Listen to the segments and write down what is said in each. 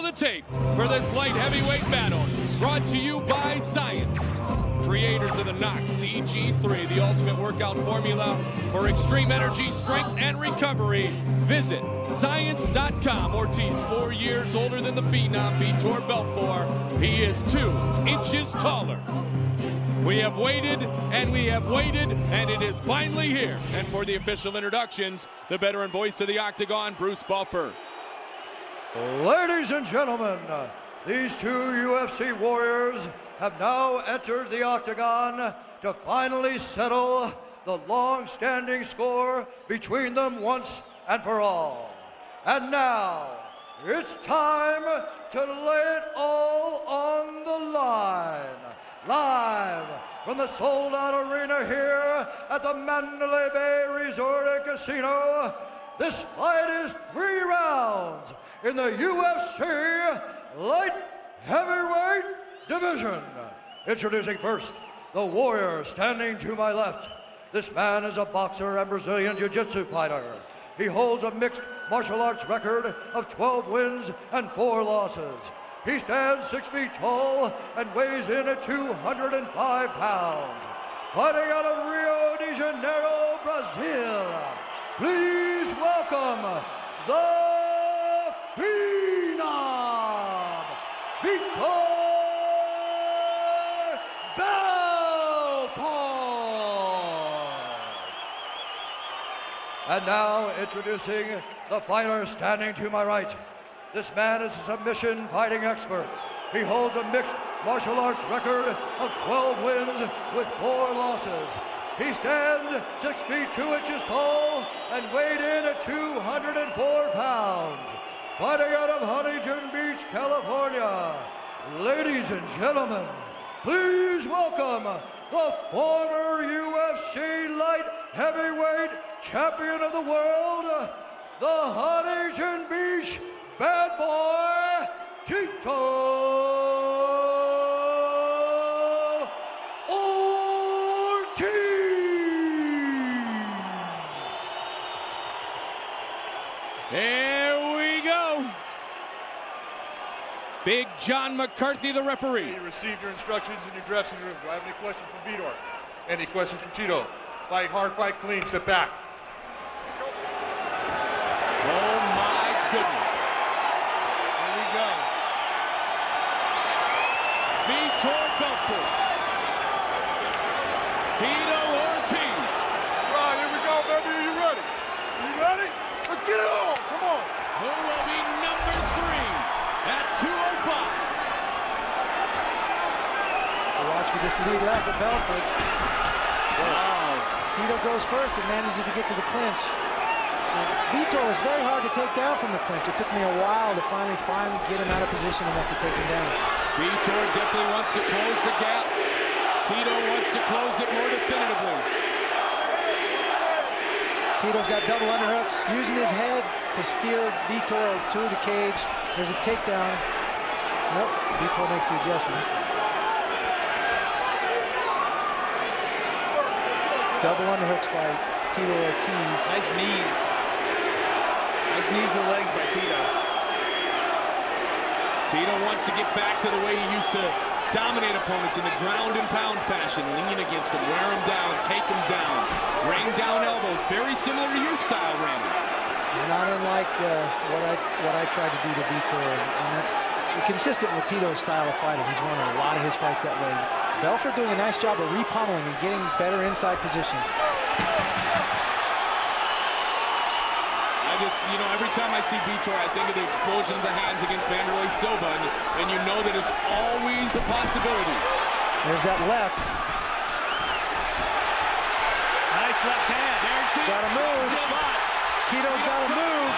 the tape for this light heavyweight battle. Brought to you by Science. Creators of the Nox CG3, the ultimate workout formula for extreme energy, strength, and recovery. Visit science.com. Ortiz, 4 years older than the phenom Vitor Belfort. He is 2 inches taller. We have waited, and we have waited, and it is finally here. And for the official introductions, the veteran voice of the Octagon, Bruce Buffer. Ladies and gentlemen, these two UFC warriors have now entered the Octagon to finally settle the long-standing score between them once and for all. And now, it's time to lay it all on the line. Live from the sold-out arena here at the Mandalay Bay Resort and Casino, this fight is 3 rounds in the UFC light heavyweight division. Introducing first, the warrior standing to my left. This man is a boxer and Brazilian Jiu-Jitsu fighter. He holds a mixed martial arts record of 12 wins and 4 losses. He stands 6 feet tall and weighs in at 205 pounds. Fighting out of Rio de Janeiro, Brazil, please welcome the Phenom, Vitor Belfort. And now introducing the fighter standing to my right. This man is a submission fighting expert. He holds a mixed martial arts record of 12 wins with 4 losses. He stands 6 feet 2 inches tall and weighed in at 204 pounds. Fighting out of Huntington Beach, California. Ladies and gentlemen, please welcome the former UFC light heavyweight champion of the world, the Huntington Beach Bad Boy, Tito Ortiz. Here we go. Big John McCarthy, the referee. You received your instructions in your dressing room. Do I have any questions for Vitor? Any questions for Tito? Fight hard, fight clean, step back. Let's go. Oh my goodness. Here we go. Vitor Belfort. Tito Ortiz. Right, here we go, baby. Are you ready? Are you ready? Let's get it on. Come on. Who will be number 3 at 205? Watch for this lead left at Belfort. Wow. Tito goes first and manages to get to the clinch. Vitor was very hard to take down from the clinch. It took me a while to finally get him out of position enough to take him down. Vitor definitely wants to close the gap. Tito wants to close it more definitively. Tito's got double underhooks, using his head to steer Vitor to the cage. There's a takedown. Nope, Vitor makes the adjustment. Double underhooks by Tito Ortiz. Nice knees. Nice knees to the legs by Tito. Tito wants to get back to the way he used to dominate opponents in the ground and pound fashion. Lean against him, wear him down, take him down. Rain down elbows. Very similar to your style, Randy. Not unlike what I tried to do to Vitor. And that's consistent with Tito's style of fighting. He's won a lot of his fights that way. Belfort doing a nice job of repommeling and getting better inside position. Every time I see Vitor, I think of the explosion of the hands against Vanderlei Silva, and you know that it's always a possibility. There's that left. Nice left hand. There's the Got to move. spot. Tito's got to move.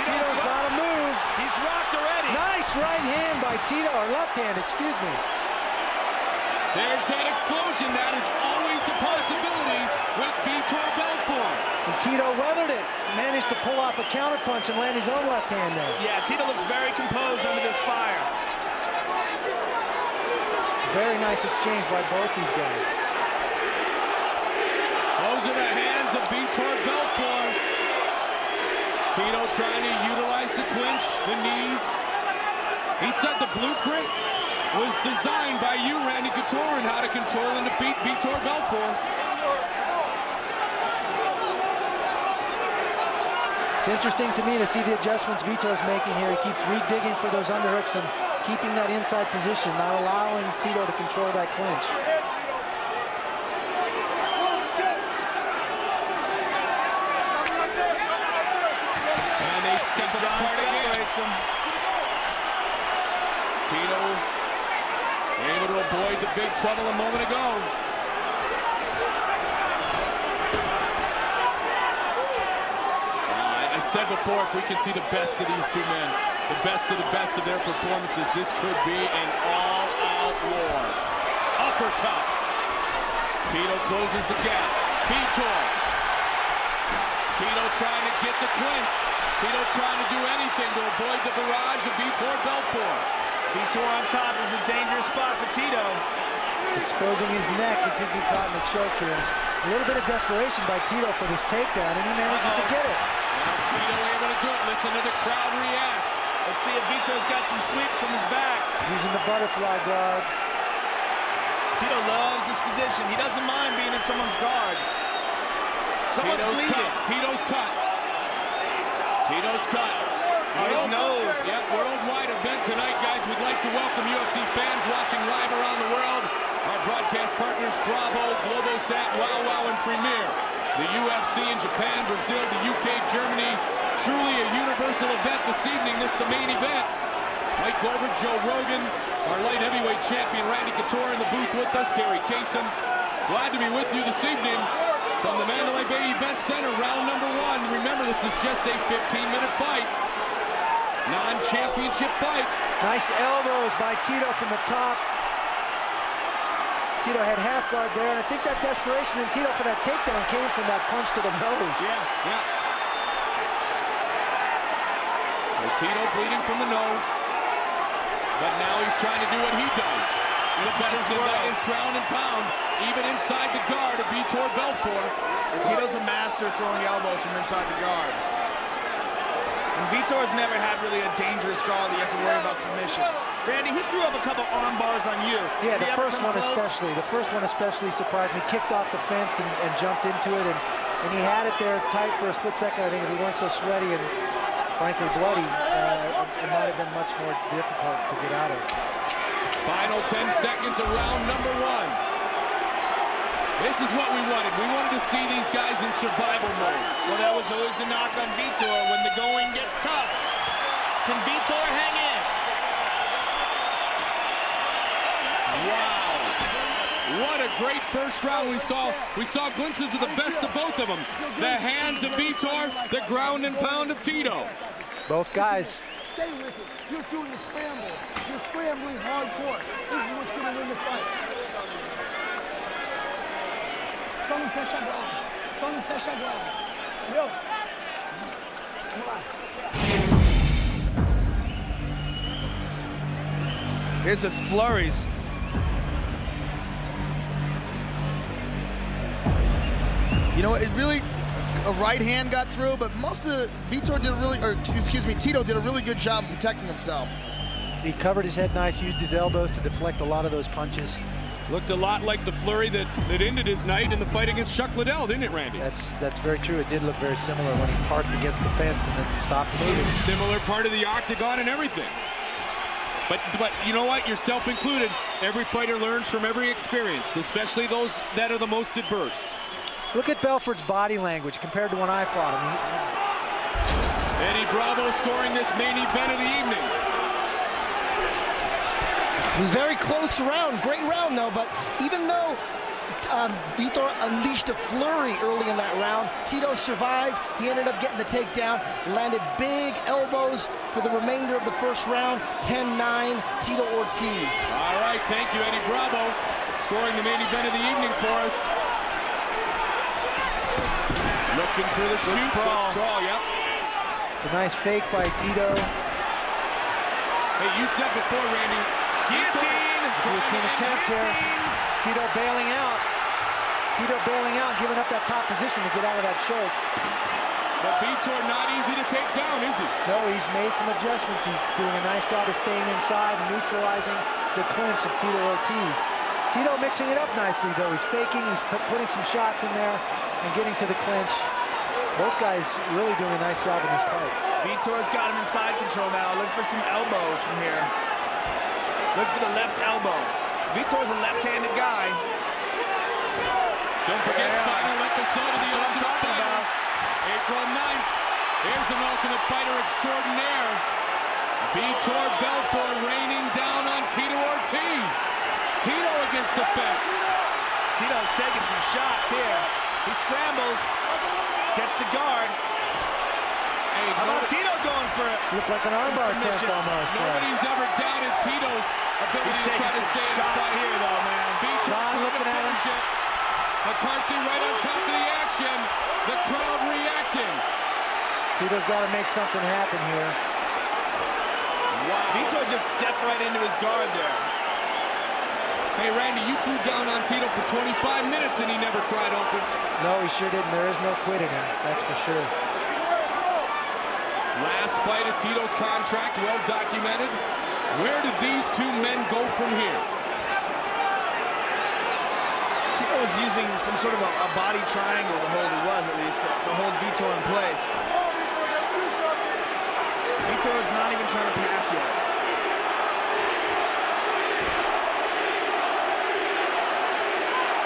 Tito's got to move. He's rocked already. Nice right hand by Tito, or left hand, excuse me. There's that explosion. That is always the possibility with Vitor Belfort. And Tito weathered it. Managed to pull off a counterpunch and land his own left hand there. Yeah, Tito looks very composed under this fire. Very nice exchange by both these guys. Those are the hands of Vitor Belfort. Tito trying to utilize the clinch, the knees. He said the blueprint was designed by you, Randy Couture, and how to control and defeat Vitor Belfort. It's interesting to me to see the adjustments Vitor's making here. He keeps redigging for those underhooks and keeping that inside position, not allowing Tito to control that clinch. And they step it apart again. Tito able to avoid the big trouble a moment ago. I said before, if we can see the best of these two men, the best of their performances, this could be an all-out war. Uppercut. Tito closes the gap. Vitor. Tito trying to get the clinch. Tito trying to do anything to avoid the barrage of Vitor Belfort. Vitor on top is a dangerous spot for Tito. He's exposing his neck. He could be caught in a choke here. A little bit of desperation by Tito for this takedown, and he manages to get it. Now Tito able to do it. Listen to the crowd react. Let's see if Vitor's got some sweeps from his back. Using the butterfly guard. Tito loves this position. He doesn't mind being in someone's guard. Someone's bleeding. Tito's cut. Tito's cut. His nose. Yep, worldwide event tonight, guys. We'd like to welcome UFC fans watching live around the world. Our broadcast partners, Bravo, Globosat, Wow Wow, and Premiere. The UFC in Japan, Brazil, the UK, Germany. Truly a universal event this evening. This is the main event. Mike Goldberg, Joe Rogan, our light heavyweight champion, Randy Couture in the booth with us, Gary Kaysen. Glad to be with you this evening from the Mandalay Bay Event Center, round number 1. Remember, this is just a 15-minute fight. Non-championship fight. Nice elbows by Tito from the top. Tito had half guard there, and I think that desperation in Tito for that takedown came from that punch to the nose. Yeah. Well, Tito bleeding from the nose, but now he's trying to do what he does. The best of that is ground and pound, even inside the guard of Vitor Belfort. Tito's a master throwing elbows from inside the guard. And Vitor's never had really a dangerous guard that you have to worry about submissions. Randy, he threw up a couple arm bars on you. Yeah, the first one especially. The first one especially surprised me. Kicked off the fence and jumped into it, and he had it there tight for a split second. I think if he weren't so sweaty and frankly bloody, it might have been much more difficult to get out of. Final 10 seconds of round number 1. This is what we wanted. We wanted to see these guys in survival mode. Well, that was always the knock on Vitor. When the going gets tough, can Vitor hang in? Wow. What a great first round we saw. We saw glimpses of the best of both of them. The hands of Vitor, the ground and pound of Tito. Both guys. Stay with it. You're doing the scrambles. You're scrambling hardcore. This is what's going to win the fight. Só não fecha a guarda. Só não fecha a guarda. Entendeu? Vamos lá. Here's the flurries. You know, it really, a right hand got through, but most of the, Tito did a really good job of protecting himself. He covered his head nice, used his elbows to deflect a lot of those punches. Looked a lot like the flurry that ended his night in the fight against Chuck Liddell, didn't it, Randy? That's very true. It did look very similar when he parked against the fence and then stopped moving. Similar part of the octagon and everything. But you know what? Yourself included, every fighter learns from every experience, especially those that are the most adverse. Look at Belfort's body language compared to when I fought him. Eddie Bravo scoring this main event of the evening. Very close round. Great round, though. But even though Vitor unleashed a flurry early in that round, Tito survived. He ended up getting the takedown, landed big elbows for the remainder of the first round. 10-9, Tito Ortiz. All right, thank you, Eddie Bravo, scoring the main event of the evening for us. Looking for the shoot. Good sprawl, yep. It's a nice fake by Tito. Hey, you said before, Randy, guillotine attempt here. Tito bailing out. Tito bailing out, giving up that top position to get out of that choke. But Vitor not easy to take down, is he? No, he's made some adjustments. He's doing a nice job of staying inside and neutralizing the clinch of Tito Ortiz. Tito mixing it up nicely, though. He's faking, he's putting some shots in there and getting to the clinch. Both guys really doing a nice job in this fight. Vitor's got him in side control now. Look for some elbows from here. Look for the left elbow. Vitor's a left-handed guy. Don't forget, final episode of the Ultimate Fighter. April 9th. Here's an Ultimate Fighter extraordinaire. Vitor Belfort raining down on Tito Ortiz. Tito against the fence. Tito's taking some shots here. He scrambles, gets the guard. Hey, how about Tito going for it? Looked like an armbar attempt almost. Nobody's ever doubted Tito's ability to try to stay in the fight here, though, man. Vitor looking at him. McCarthy right on top of the action. The crowd reacting. Tito's got to make something happen here. Wow. Vitor just stepped right into his guard there. Hey, Randy, you flew down on Tito for 25 minutes and he never cried open. No, he sure didn't. There is no quit in him, that's for sure. Last fight of Tito's contract, well documented. Where did these two men go from here? Tito was using some sort of a body triangle to hold, he was at least, to hold Vitor in place. Vitor is not even trying to pass yet.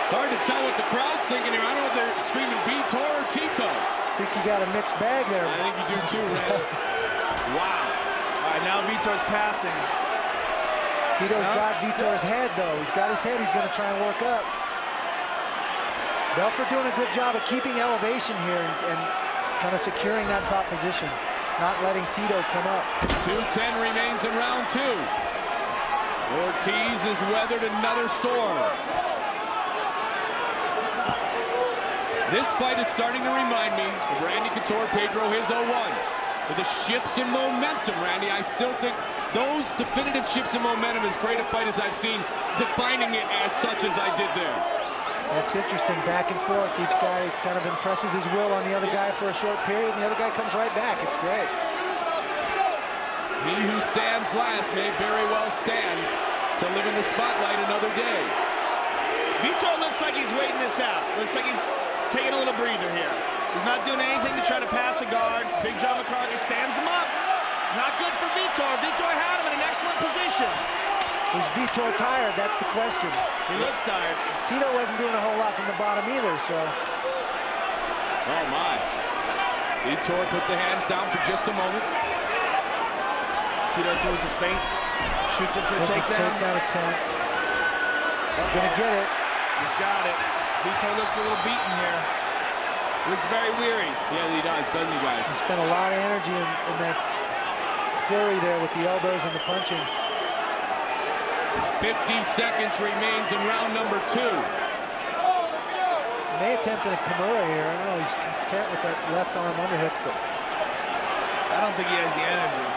It's hard to tell what the crowd's thinking here. I don't know if they're screaming Vitor or Tito. I think you got a mixed bag there. I think you do too, Red. Wow. All right, now Vitor's passing. Tito's got Vitor's head, though. He's got his head. He's going to try and work up. Belfort doing a good job of keeping elevation here and kind of securing that top position, not letting Tito come up. 2:10 remains in round two. Ortiz has weathered another storm. This fight is starting to remind me of Randy Couture, Pedro his 0-1. With the shifts in momentum, Randy, I still think those definitive shifts in momentum, as great a fight as I've seen, defining it as such as I did there. That's interesting, back and forth. Each guy kind of impresses his will on the other guy for a short period, and the other guy comes right back. It's great. He who stands last may very well stand to live in the spotlight another day. Vitor looks like he's waiting this out. Looks like he's taking a little breather here. He's not doing anything to try to pass the guard. Big John McCarthy stands him up. Not good for Vitor. Vitor had him in an excellent position. Is Vitor tired? That's the question. He looks tired. Tito wasn't doing a whole lot from the bottom either, so. Oh, my. Vitor put the hands down for just a moment. Tito throws a feint. Shoots it for a takedown. Takedown attempt. He's going to get it. He's got it. Vitor looks a little beaten here. Looks very weary. Yeah, he does, doesn't he, guys? He spent a lot of energy in that flurry there with the elbows and the punching. 50 seconds remains in round number two. He may attempt a Kimura here. I don't know, he's content with that left arm underhook, but I don't think he has the energy.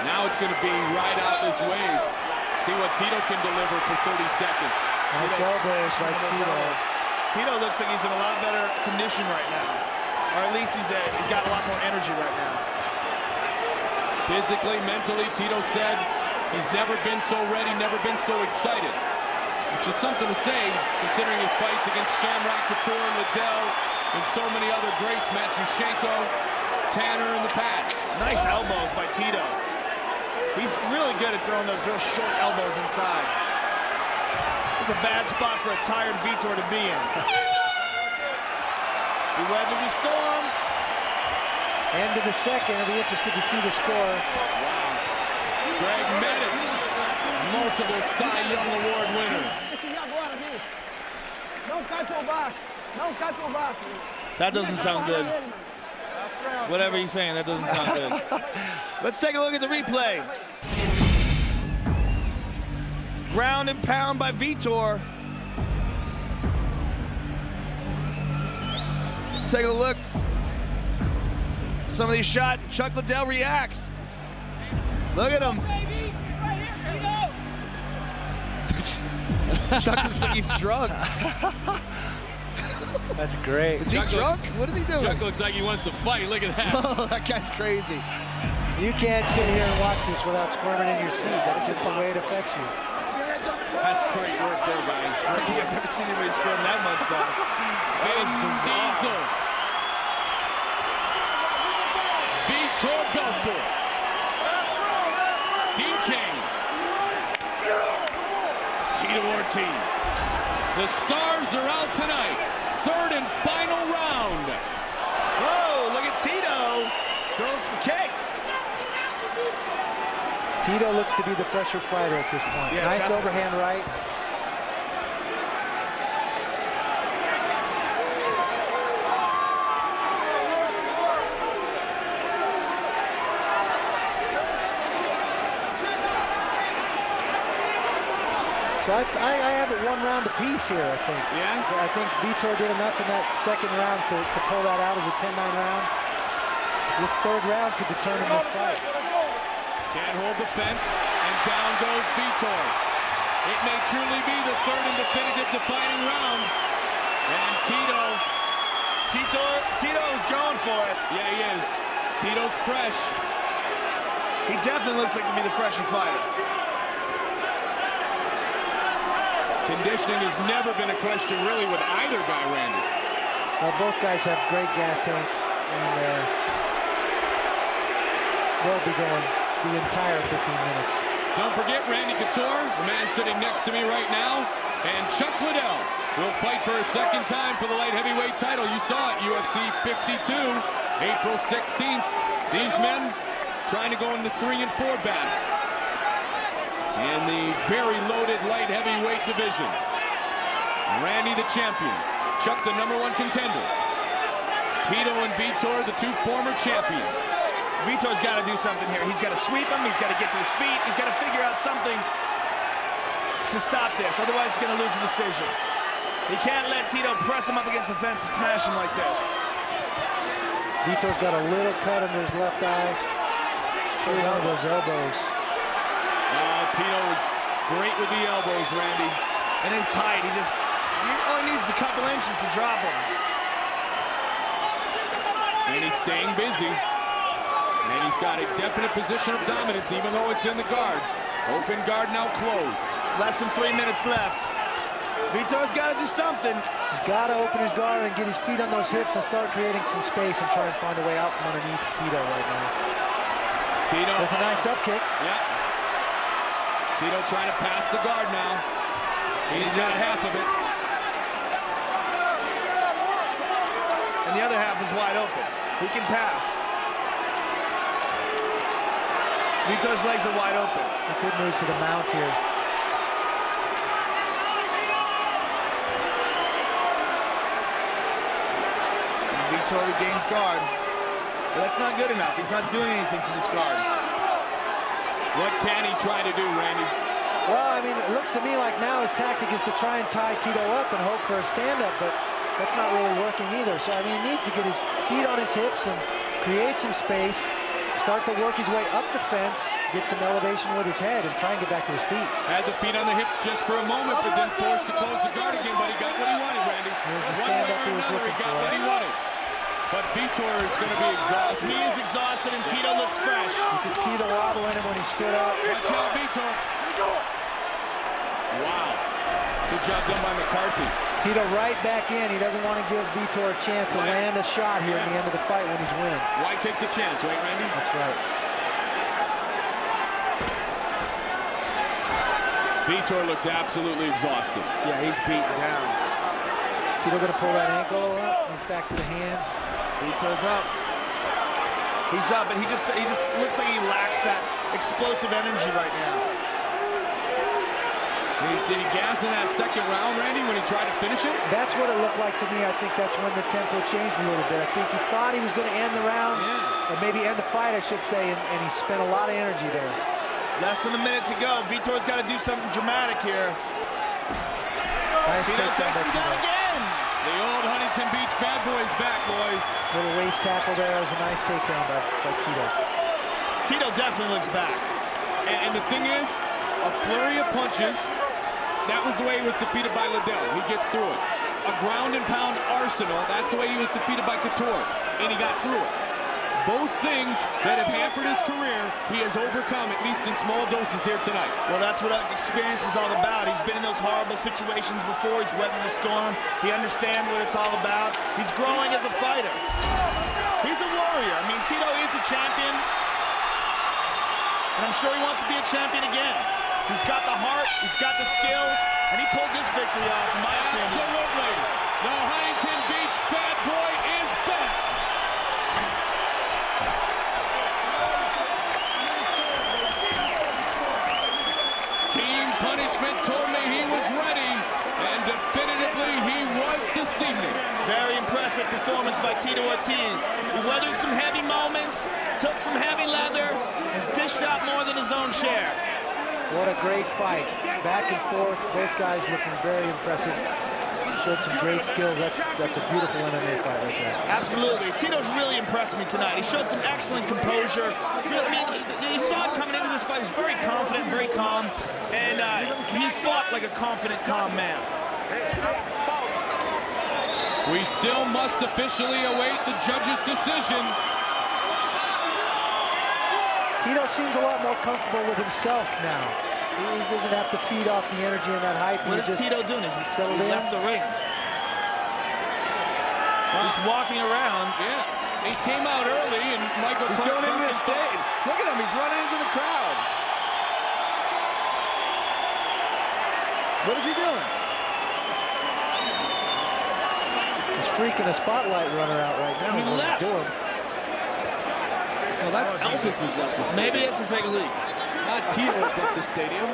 Now it's going to be right out this wave. See what Tito can deliver for 30 seconds. nice elbows like Tito. Tito looks like he's in a lot better condition right now. Or at least he's got a lot more energy right now. Physically, mentally, Tito said he's never been so ready, never been so excited. Which is something to say, considering his fights against Shamrock, Couture, Liddell, and so many other greats, Matrushenko, Tanner in the past. Nice elbows by Tito. He's really good at throwing those real short elbows inside. It's a bad spot for a tired Vitor to be in. He weathered the storm. End of the second. I'll be interested to see the score. Wow. Greg Meadows, multiple Cy Young Award winner. That doesn't sound good. Whatever he's saying, that doesn't sound good. Let's take a look at the replay. Ground and pound by Vitor. Let's take a look. Some of these shots, Chuck Liddell reacts. Look at him. Chuck looks like he's drunk. That's great. Is he drunk? What is he doing? Chuck looks like he wants to fight. Look at that. Oh, that guy's crazy. You can't sit here and watch this without squirming in your seat. That's just the way it affects you. That's great work there, guys. I think I've never seen anybody squirm that much, though. That is Diesel. Vitor Belfort. DK. Tito Ortiz. The stars are out tonight. Third and final round. Whoa, look at Tito throwing some kicks. Tito looks to be the fresher fighter at this point. Yeah, nice definitely. overhand right. So I have it 1 round apiece here, I think. Yeah? I think Vitor did enough in that second round to pull that out as a 10-9 round. This third round could determine this fight. Can't hold the fence, and down goes Vitor. It may truly be the third and definitive defining round. And Tito's going for it. Yeah, he is. Tito's fresh. He definitely looks like to be the fresher fighter. Conditioning has never been a question really with either guy, Randy. Well, both guys have great gas tanks, and they'll be going the entire 15 minutes. Don't forget Randy Couture, the man sitting next to me right now, and Chuck Liddell will fight for a second time for the light heavyweight title. You saw it, UFC 52, April 16th. These men trying to go in the 3 and 4 battle in the very loaded light heavyweight division. Randy the champion, Chuck the #1 contender. Tito and Vitor, the 2 former champions. Vitor's got to do something here. He's got to sweep him. He's got to get to his feet. He's got to figure out something to stop this. Otherwise, he's going to lose the decision. He can't let Tito press him up against the fence and smash him like this. Vitor's got a little cut under his left eye. See one of those elbows. Tito is great with the elbows, Randy. And then tight. He only needs a couple inches to drop him. And he's staying busy. And he's got a definite position of dominance, even though it's in the guard. Open guard now closed. Less than 3 minutes left. Vitor's got to do something. He's got to open his guard and get his feet on those hips and start creating some space and try and find a way out from underneath Tito right now. Tito. That's a nice up kick. Yeah. Tito trying to pass the guard now. He's got half of it. And the other half is wide open. He can pass. Vitor's legs are wide open. He could move to the mount here. And Vitor regains guard. But that's not good enough. He's not doing anything from this guard. What can he try to do, Randy? Well, I mean, it looks to me like now his tactic is to try and tie Tito up and hope for a stand-up, but that's not really working either. So, I mean, he needs to get his feet on his hips and create some space, start to work his way up the fence, get some elevation with his head, and try and get back to his feet. Had the feet on the hips just for a moment, but then forced to close the guard again, but he got what he wanted, Randy. Here's the One way stand-up or he was another, he looking got for. what he wanted. But Vitor is going to be exhausted. He is exhausted, and Tito looks fresh. You could see the wobble in him when he stood up. Watch out, Vitor. Wow. Good job done by McCarthy. Tito right back in. He doesn't want to give Vitor a chance to land a shot here at the end of the fight when he's winning. Why take the chance, right, Randy? That's right. Vitor looks absolutely exhausted. Yeah, he's beaten down. Tito going to pull that ankle up. He's back to the hand. Vitor's up. He's up, and he just looks like he lacks that explosive energy right now. Did he gas in that second round, Randy, when he tried to finish it? That's what it looked like to me. I think that's when the tempo changed a little bit. I think he thought he was going to end the round, or maybe end the fight, I should say, and he spent a lot of energy there. Less than a minute to go. Vitor's got to do something dramatic here. Nice Tito takedown takes by him down Tito. again. The old Huntington Beach bad boys back, boys. Little waist tackle there. It was a nice takedown by Tito. Tito definitely looks back. And the thing is, a flurry of punches. That was the way he was defeated by Liddell. He gets through it. a ground and pound arsenal. That's the way he was defeated by Couture, and he got through it. Both things that have hampered his career, he has overcome, at least in small doses here tonight. Well, that's what experience is all about. He's been in those horrible situations before. He's weathered the storm. He understands what it's all about. He's growing as a fighter. He's a warrior. I mean, Tito is a champion, and I'm sure he wants to be a champion again. He's got the heart, he's got the skill, and he pulled this victory off, in my opinion. Absolutely. The Huntington Beach bad boy is back. Team Punishment told me he was ready, and definitively he was this evening. Very impressive performance by Tito Ortiz. He weathered some heavy moments, took some heavy leather, and dished out more than his own share. What a great fight. Back and forth, both guys looking very impressive. Showed some great skills. That's a beautiful MMA fight right there. Absolutely. Tito's really impressed me tonight. He showed some excellent composure. I mean, you saw him coming into this fight. He's very confident, very calm, and he fought like a confident, calm man. We still must officially await the judge's decision. Tito seems a lot more comfortable with himself now. He doesn't have to feed off the energy and that hype. What is Tito doing? He left the ring. He's walking around. Yeah, he came out early, and Michael. He's going into the stage. Look at him. He's running into the crowd. What is he doing? He's freaking a spotlight runner out right now. He left. Well, that's Elvis has left the stadium. Maybe he has to take a leak. Not Tito has left the stadium.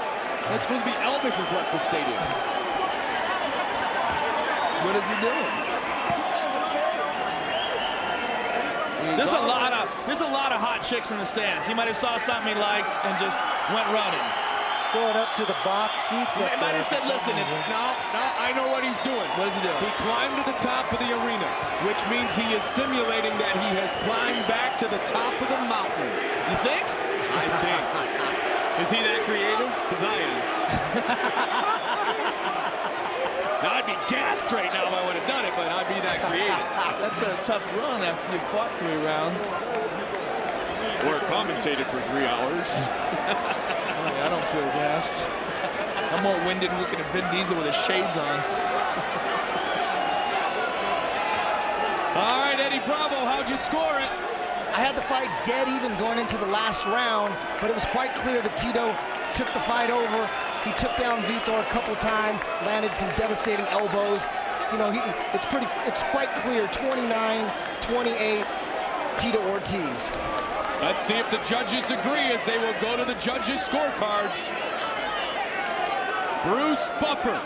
That's supposed to be Elvis has left the stadium. What is he doing? There's a lot of hot chicks in the stands. He might have saw something he liked and just went running. Going up to the box seats. He might have said, listen, No, I know what he's doing. What is he doing? He climbed to the top of the arena, which means he is simulating that he has climbed back to the top of the mountain. You think? I think. Is he that creative? Because I am. Now, I'd be gassed right now if I would have done it, but I'd be that creative. That's a tough run after you fought 3 rounds. Or commentated for 3 hours. I don't feel gassed. I'm more winded looking at Vin Diesel with his shades on. All right, Eddie Bravo, how'd you score it? I had the fight dead even going into the last round, but it was quite clear that Tito took the fight over. He took down Vitor a couple times, landed some devastating elbows. You know, it's quite clear, 29-28, Tito Ortiz. Let's see if the judges agree as they will go to the judges' scorecards. Bruce Buffer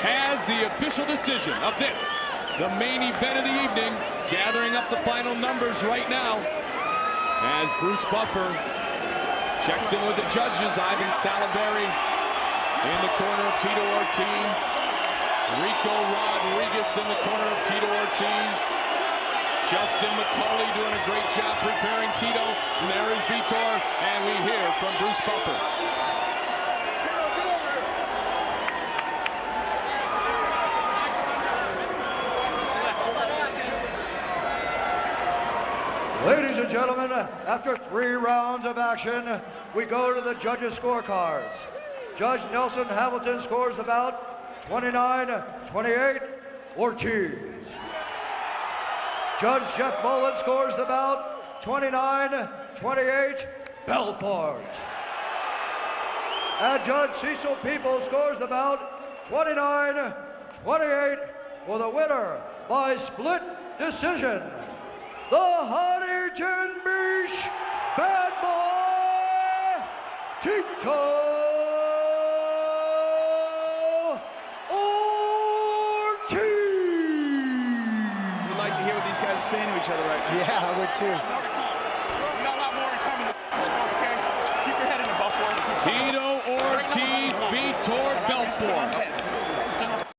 has the official decision of this, the main event of the evening, gathering up the final numbers right now. As Bruce Buffer checks in with the judges, Ivan Saliveri in the corner of Tito Ortiz, Rico Rodriguez in the corner of Tito Ortiz, Justin McCauley doing a great job preparing Tito. And there is Vitor, and we hear from Bruce Buffer. Ladies and gentlemen, after 3 rounds of action, we go to the judges' scorecards. Judge Nelson Hamilton scores the bout 29-28, Ortiz. Judge Jeff Mullen scores the bout 29-28, Belfort. And Judge Cecil Peoples scores the bout 29-28 for the winner by split decision, the Huntington Beach Bad Boy, Tito Ortiz. We'd like to hear what these guys are saying to each other right now. Yeah, I would too. We got a lot more in common. Okay? Keep your head in the Belfort. Tito Ortiz, Vitor Belfort. It's enough